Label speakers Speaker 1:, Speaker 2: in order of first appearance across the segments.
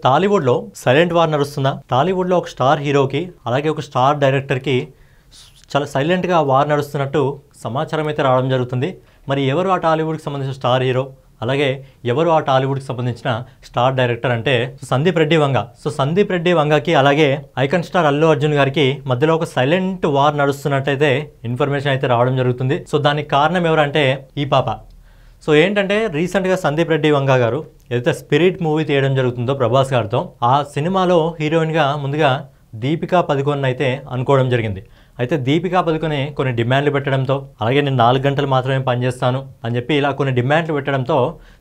Speaker 1: టాలీవుడ్లో silent war నడుస్తుందా? టాలీవుడ్లో ఒక స్టార్ హీరోకి అలాగే ఒక స్టార్ డైరెక్టర్కి చాలా సైలెంట్గా వార్ నడుస్తున్నట్టు సమాచారం అయితే రావడం జరుగుతుంది. మరి ఎవరు ఆ టాలీవుడ్కి సంబంధించిన స్టార్ హీరో, అలాగే ఎవరు ఆ టాలీవుడ్కి సంబంధించిన స్టార్ డైరెక్టర్ అంటే సందీప్ రెడ్డి వంగ. సందీప్ రెడ్డి వంగకి అలాగే ఐకాన్ స్టార్ అల్లు అర్జున్ గారికి మధ్యలో ఒక సైలెంట్ వార్ నడుస్తున్నట్టయితే ఇన్ఫర్మేషన్ అయితే రావడం జరుగుతుంది. దానికి కారణం ఎవరంటే ఈ పాప. ఏంటంటే రీసెంట్గా సందీప్ రెడ్డి వంగ గారు ఏదైతే స్పిరిట్ మూవీ తీయడం జరుగుతుందో ప్రభాస్ గారితో, ఆ సినిమాలో హీరోయిన్గా ముందుగా దీపికా పదుకొన్ అయితే అనుకోవడం జరిగింది. అయితే దీపికా పదుకొనే కొన్ని డిమాండ్లు పెట్టడంతో, అలాగే నేను 4 గంటలు మాత్రమే పనిచేస్తాను అని చెప్పి ఇలా కొన్ని డిమాండ్లు పెట్టడంతో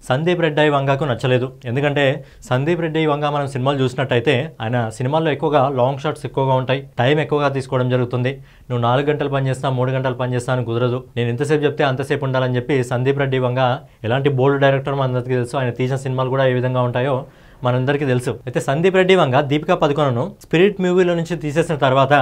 Speaker 1: సందీప్ రెడ్డి వంగకు నచ్చలేదు. ఎందుకంటే సందీప్ రెడ్డి వంగ మనం సినిమాలు చూసినట్టయితే ఆయన సినిమాల్లో ఎక్కువగా లాంగ్ షాట్స్ ఎక్కువగా ఉంటాయి, టైం ఎక్కువగా తీసుకోవడం జరుగుతుంది. నువ్వు 4 గంటలు పనిచేస్తా 3 గంటలు పనిచేస్తాను కుదరదు, నేను ఎంతసేపు చెప్తే అంతసేపు ఉండాలని చెప్పి సందీప్ రెడ్డి వంగ ఎలాంటి బోల్డ్ డైరెక్టర్ మనందరికీ తెలుసు. ఆయన తీసిన సినిమాలు కూడా ఏ విధంగా ఉంటాయో మనందరికీ తెలుసు. అయితే సందీప్ రెడ్డి వంగ దీపికా పదుకొనను స్పిరిట్ మూవీలో నుంచి తీసేసిన తర్వాత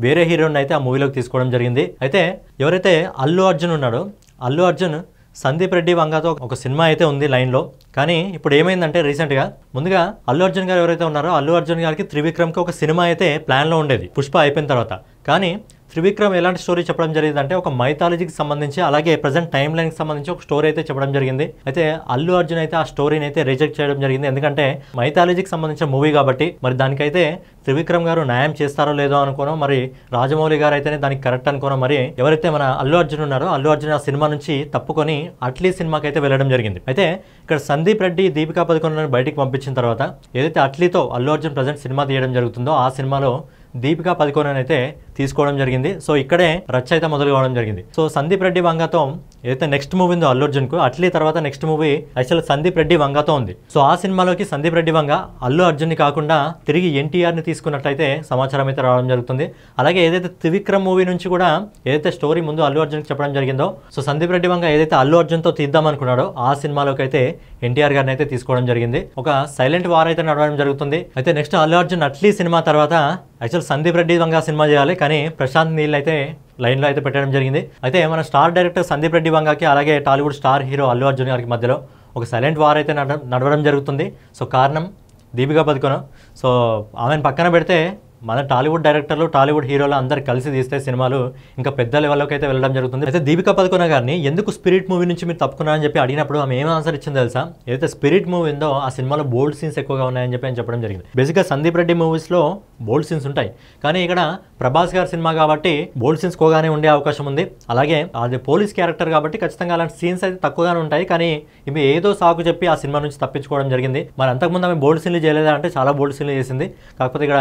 Speaker 1: వేరే హీరోని అయితే ఆ మూవీలోకి తీసుకోవడం జరిగింది. అయితే ఎవరైతే అల్లు అర్జున్ ఉన్నాడో, అల్లు అర్జున్ సందీప్ రెడ్డి వంగతో ఒక సినిమా అయితే ఉంది లైన్లో. కానీ ఇప్పుడు ఏమైందంటే రీసెంట్గా ముందుగా అల్లు అర్జున్ గారు ఎవరైతే ఉన్నారో అల్లు అర్జున్ గారికి త్రివిక్రమ్కి ఒక సినిమా అయితే ప్లాన్లో ఉండేది పుష్ప అయిపోయిన తర్వాత. కానీ త్రివిక్రమ్ ఎలాంటి స్టోరీ చెప్పడం జరిగింది అంటే ఒక మైథాలజీకి సంబంధించి అలాగే ప్రజెంట్ టైం లైన్కి సంబంధించి ఒక స్టోరీ అయితే చెప్పడం జరిగింది. అయితే అల్లు అర్జున్ అయితే ఆ స్టోరీని అయితే రిజెక్ట్ చేయడం జరిగింది. ఎందుకంటే మైథాలజీకి సంబంధించిన మూవీ కాబట్టి మరి దానికైతే త్రివిక్రమ్ గారు న్యాయం చేస్తారో లేదో అనుకోనో, మరి రాజమౌళి గారు అయితేనే దానికి కరెక్ట్ అనుకోనో, మరి ఎవరైతే మన అల్లు అర్జున్ ఉన్నారో అల్లు అర్జున్ ఆ సినిమా నుంచి తప్పుకొని అట్లీ సినిమాకి అయితే వెళ్ళడం జరిగింది. అయితే ఇక్కడ సందీప్ రెడ్డి దీపికా పదుకొన్ బయటికి పంపించిన తర్వాత ఏదైతే అట్లీతో అల్లు అర్జున్ ప్రజెంట్ సినిమా తీయడం జరుగుతుందో ఆ సినిమాలో దీపికా పదుకొన్ అయితే తీసుకోవడం జరిగింది. ఇక్కడే రచ్చ అయితే మొదలు కావడం జరిగింది. సందీప్ రెడ్డి వంగతో ఏదైతే నెక్స్ట్ మూవీ ఉందో అల్లు అర్జున్కు, అట్లీ తర్వాత next movie actual Sandeep Reddy వంగతో ఉంది. ఆ సినిమాలోకి సందీప్ రెడ్డి వంగ అల్లు అర్జున్ని కాకుండా తిరిగి ఎన్టీఆర్ని తీసుకున్నట్లయితే సమాచారం అయితే రావడం జరుగుతుంది. అలాగే ఏదైతే త్రివిక్రమ్ మూవీ నుంచి కూడా ఏదైతే స్టోరీ ముందు అల్లు అర్జున్కి చెప్పడం జరిగిందో, సందీప్ రెడ్డి వంగ ఏదైతే అల్లు అర్జున్తో తీద్దాం అనుకున్నాడో ఆ సినిమాలోకి అయితే ఎన్టీఆర్ గారిని అయితే తీసుకోవడం జరిగింది. ఒక సైలెంట్ వార్ అయితే నడవడం జరుగుతుంది. అయితే నెక్స్ట్ అల్లు అర్జున్ అట్లీ సినిమా తర్వాత యాక్చువల్ సందీప్ రెడ్డి వంగ సినిమా చేయాలి, కానీ ప్రశాంత్ నీల్ అయితే లైన్లో అయితే పెట్టడం జరిగింది. అయితే మన స్టార్ డైరెక్టర్ సందీప్ రెడ్డి వంగకి అలాగే టాలీవుడ్ స్టార్ హీరో అల్లు అర్జున్ గారికి మధ్యలో ఒక సైలెంట్ వార్ అయితే నడవడం జరుగుతుంది. కారణం దీపికా పదుకొన్. ఆమెను పక్కన పెడితే మన టాలీవుడ్ డైరెక్టర్లు టాలీవుడ్ హీరోలు అందరు కలిసి తీస్తే సినిమాలు ఇంకా పెద్ద లెవెల్లోకి అయితే వెళ్ళడం జరుగుతుంది. అయితే దీపికా పదుకొన్ గారిని ఎందుకు స్పిరిట్ మూవీ నుంచి మీరు తప్పుకున్నారని చెప్పి అడిగినప్పుడు ఆమె ఏం ఆన్సర్ ఇచ్చింది తెలుసా? ఏదైతే స్పిరిట్ మూవీ ఉందో ఆ సినిమాలో బోల్డ్ సీన్స్ ఎక్కువగా ఉన్నాయని చెప్పి ఆయన చెప్పడం జరిగింది. బేసిక్గా సందీప్ రెడ్డి మూవీస్లో బోల్డ్ సీన్స్ ఉంటాయి, కానీ ఇక్కడ ప్రభాస్ గారి సినిమా కాబట్టి బోల్డ్ సీన్స్ ఎక్కువగానే ఉండే అవకాశం ఉంది. అలాగే అది పోలీస్ క్యారెక్టర్ కాబట్టి ఖచ్చితంగా అలాంటి సీన్స్ అయితే తక్కువగానే ఉంటాయి. కానీ ఇవి ఏదో సాకు చెప్పి ఆ సినిమా నుంచి తప్పించుకోవడం జరిగింది. మరి అంతకుముందు ఆమె బోల్డ్ సీన్లు చేయలేదా అంటే చాలా బోల్డ్ సీన్లు చేసింది. కాకపోతే ఇక్కడ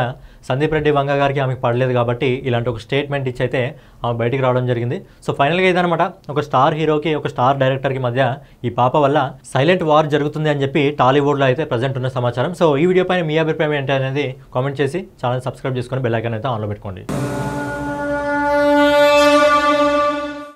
Speaker 1: సందీప్ రెడ్డి వంగ గారికి ఆమెకు పడలేదు కాబట్టి ఇలాంటి ఒక స్టేట్మెంట్ ఇచ్చి అయితే ఆమె బయటికి రావడం జరిగింది. ఫైనల్గా ఇదనమాట, ఒక స్టార్ హీరోకి ఒక స్టార్ డైరెక్టర్కి మధ్య ఈ పాప వల్ల సైలెంట్ వార్ జరుగుతుంది అని చెప్పి టాలీవుడ్లో అయితే ప్రజెంట్ ఉన్న సమాచారం. ఈ వీడియో పైన మీ అభిప్రాయం ఏంటి అనేది కామెంట్ చేసి ఛానల్ సబ్స్క్రైబ్ చేసుకొని బెల్ ఐకాన్ అయితే ఆన్లో పెట్టుకోండి.